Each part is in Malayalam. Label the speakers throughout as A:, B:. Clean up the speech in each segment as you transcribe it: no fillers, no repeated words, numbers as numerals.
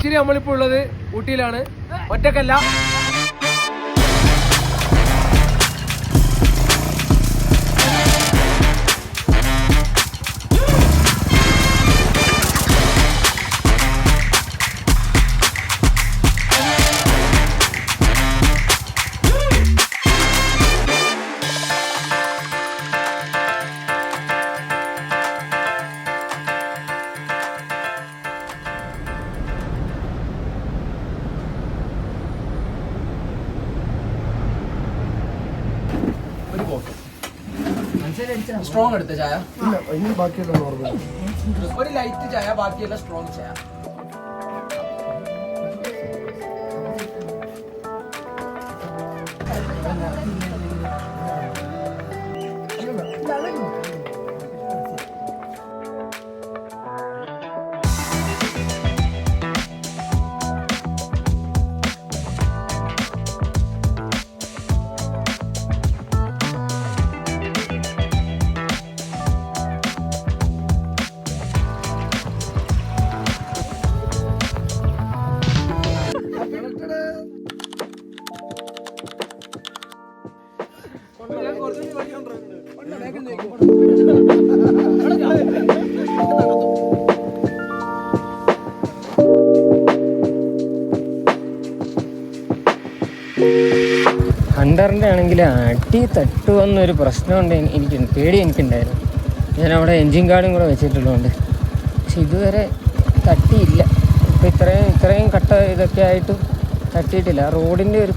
A: ആക്ച്വലി നമ്മളിപ്പോൾ ഉള്ളത് ഊട്ടിയിലാണ്, ഒറ്റക്കല്ല.
B: സ്ട്രോങ് എടുത്ത ചായ,
C: ബാക്കിയെല്ലാം നോർമൽ.
B: ഒരു ലൈറ്റ് ചായ, ബാക്കിയെല്ലാം സ്ട്രോങ് ചായ.
D: ഹണ്ടറിൻ്റെ ആണെങ്കിൽ അടി തട്ടുമെന്നൊരു പ്രശ്നമുണ്ട്, എനിക്കുണ്ടായിരുന്നു. ഞാനവിടെ എൻജിൻ കാർഡും കൂടെ വെച്ചിട്ടുള്ളതുകൊണ്ട്. പക്ഷെ ഇതുവരെ തട്ടിയില്ല. ഇപ്പം ഇത്രയും കട്ട ഇതൊക്കെ ആയിട്ട് തട്ടിയിട്ടില്ല. റോഡിൻ്റെ ഒരു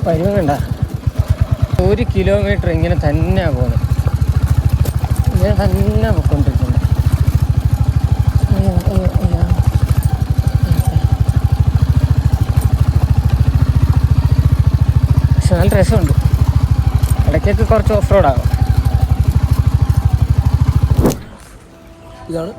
D: പരുവം കണ്ട 1 കിലോമീറ്റർ ഇങ്ങനെ തന്നെയാണ് പോകുന്നത്, ഇങ്ങനെ തന്നെ പോയിക്കൊണ്ടിരിക്കുന്നത്. പക്ഷെ നല്ല രസമുണ്ട്. ഇടയ്ക്കൊക്കെ കുറച്ച് ഓഫ് റോഡ് ആകും.
B: ഇതാണ്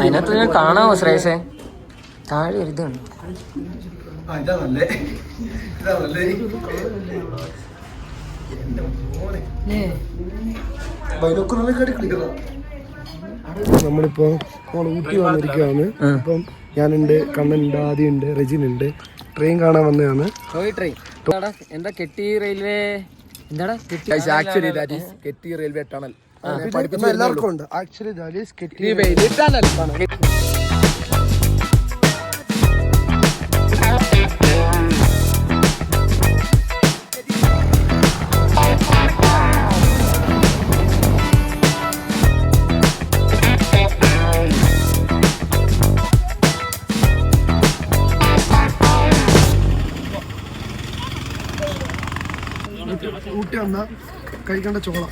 D: അതിനകത്ത് ഞാൻ കാണാമോ ശ്രേയസേ? താഴെ ഒരു ഇതുണ്ട്.
C: നമ്മളിപ്പോ ഊട്ടി വന്നിരിക്കുകയാണ്. അപ്പം ഞാനുണ്ട്, കണ്ണനുണ്ട്, ആദ്യമുണ്ട്, റെജിനുണ്ട്. ട്രെയിൻ കാണാൻ വന്നതാണ്.
D: ട്രെയിൻ എന്താ കെട്ടി റെയിൽവേ, എന്താടാ
B: ആക്ച്വലി ദാറ്റ് ഈസ് കെട്ടി റെയിൽവേ ടണൽ.
C: എല്ലാവർക്കും ഉണ്ട് ആക്ച്വലി ദാറ്റ് ഈസ് കെട്ടി
B: ടണൽ.
C: ഊട്ടി വന്ന കഴിക്കേണ്ട ചോളം.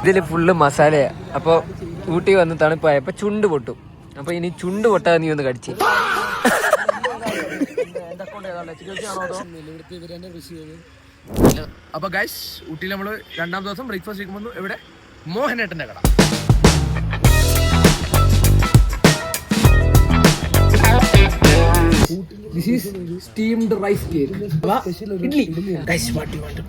D: ഇതില് ഫുള്ള് മസാലയാ. അപ്പോൾ ഊട്ടി വന്ന് തണുപ്പായപ്പോ ചുണ്ട് പൊട്ടും. അപ്പൊ ഇനി ചുണ്ട് പൊട്ടാതെ നീ ഒന്ന് കടിച്ച്.
B: അപ്പൊ ഗൈസ്, ഊട്ടിയിൽ നമ്മള് 2ാം ദിവസം ബ്രേക്ക്ഫാസ്റ്റ് കഴിക്കുമ്പോൾ എവിടെ? മോഹനേട്ടന്റെ കട. This is steamed rice cake. Idli. Guys, what do you want?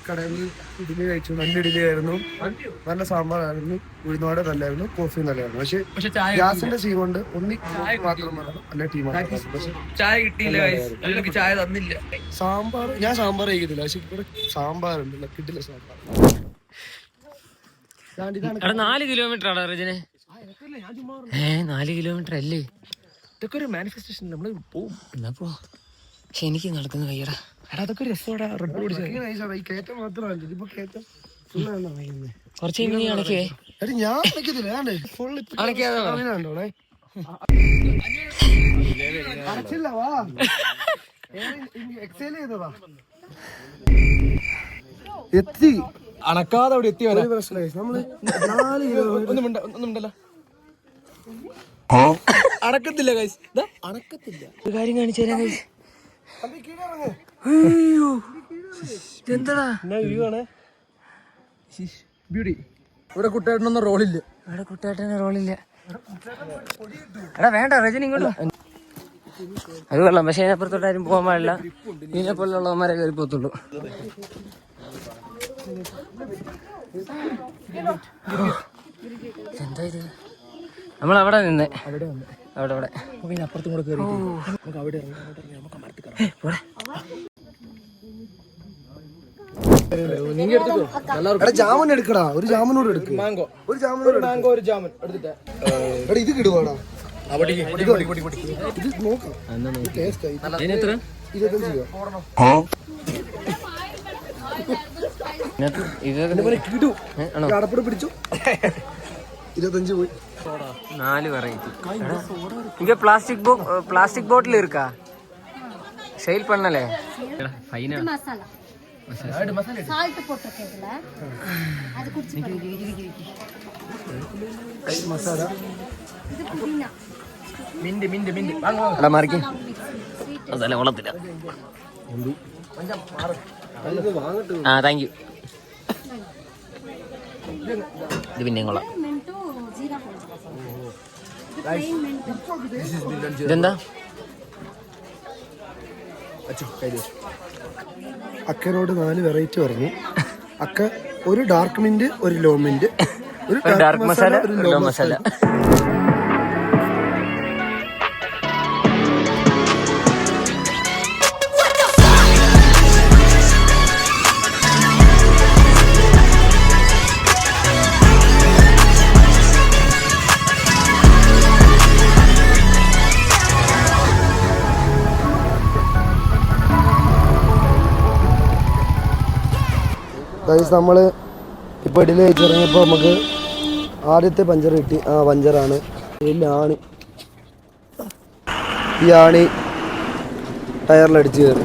C: കടയിൽ ഇഡ്ഡലി കഴിച്ചു. നല്ല ഇഡ്ഡലി ആയിരുന്നു, നല്ല സാമ്പാറായിരുന്നു, ഉഴുന്നോടെ നല്ലായിരുന്നു, കോഫി നല്ലായിരുന്നു. പക്ഷെ ഗ്യാസിന്റെ സീ കൊണ്ട് മാത്രമാണ് നല്ല ടീമാണ്.
B: ചായ കിട്ടിയില്ല, ചായ തന്നില്ല.
C: സാമ്പാർ ഞാൻ സാമ്പാർ കഴിക്കത്തില്ല, പക്ഷെ ഇവിടെ സാമ്പാറുണ്ട്, കിട്ടില്ല സാമ്പാർ.
D: 4 കിലോമീറ്റർ ആണോ റജനെ? 4 കിലോമീറ്റർ അല്ലേ?
B: ഇതൊക്കെ ഒരു മാനിഫെസ്റ്റേഷൻ. നമ്മള് പോവും.
D: എന്നാ പോ. പക്ഷെ എനിക്ക് നടക്കുന്ന കയ്യടാ.
B: അതൊക്കെ രസോടാ.
C: കയറ്റം മാത്രമല്ല, ഇതിപ്പോ കയറ്റം
D: കുറച്ച് അടക്കേ.
C: ഞാൻ അടക്കത്തില്ല, അടച്ചില്ല. വാ, എക്സൈൽ ചെയ്തതാ. എത്തി
B: അണക്കാതെ അവിടെ എത്തി.
C: പ്രശ്നമായി. നമ്മള് 4
B: ഒന്നും ഉണ്ടല്ലോ. അടക്കത്തില്ല ഗൈസ്, അടക്കത്തില്ല.
D: ഒരു കാര്യം കാണിച്ചു തരാം ഗൈസ്. അയ്യോ എന്താടാ
B: ബ്യൂട്ടി. ഇവിടെ കുട്ടേട്ടനൊന്നും റോളില്ല.
D: ഇവിടെ കുട്ടേട്ടന് റോളില്ല. എടാ വേണ്ട രജനി ഇങ്ങോട്ട്. അത് കൊള്ളാം, പക്ഷെ അതിനപ്പുറത്തോട്ടാരും പോകാൻ പാടില്ല. ഇതിനെ പോലുള്ളവന്മാരെ കയറി പോത്തുള്ളൂ. എന്താ ഇത്? നമ്മളവിടെ നിന്ന് അവിടെ
B: പിന്നെ അപ്പുറത്തും കൂടെ കയറി നമുക്ക് അവിടെ ഇറങ്ങി നമുക്ക് അമർത്തി കയറാം.
C: ജാമുൻ എടുക്കടാ, ഒരു ജാമുനോട് എടുക്ക്.
B: മാംഗോ,
C: ഒരു ജാമുനോട്
B: മാംഗോ, ഒരു ജാമുൻ എടുത്തിട്ട്
C: എടാ ഇത് കിടുവാടാ.
B: ഇത്
C: നോക്കാം ടേസ്റ്റ് ആയി. 25 രൂപ. അടപ്പട പിടിച്ചു. 25 പോയി.
D: 4 വെറൈറ്റി. இங்க பிளாஸ்டிக் பாட்டில் இருக்கா? சேல் பண்ணல. ஃபைனா
E: மசாலா சால்ட் போட்டுருக்கேன்ல அது குடிச்சு
C: മസാല
E: இது புதினா
B: മിന്റ് വാങ്ങോ.
D: അല്ല മാറിക്ക്. അതല്ല കൊള്ളത്തില്ല. ആ താങ്ക് യു. ഇത് പിന്നെയും കൊള്ളാം.
E: மென்டோ ஜீரா போடுறேன் இது plain மென்டோ
D: ഇതെന്താ?
C: അക്കനോട് 4 വെറൈറ്റി പറഞ്ഞു. അക്ക ഒരു ഡാർക്ക് മിന്റ്, ഒരു ലോ മിന്റ്, ഒരു
D: ഡാർക്ക് മസാല,
C: ഒരു
D: ലോ
C: ലോ
D: മസാല.
C: നമ്മൾ ഇപ്പോൾ ഇടയിൽ വെച്ചിറങ്ങിയപ്പോൾ നമുക്ക് ആദ്യത്തെ പഞ്ചർ കിട്ടി. ആ പഞ്ചറാണ് ആണി. ഈ ആണി ടയറിലടിച്ച് കയറി.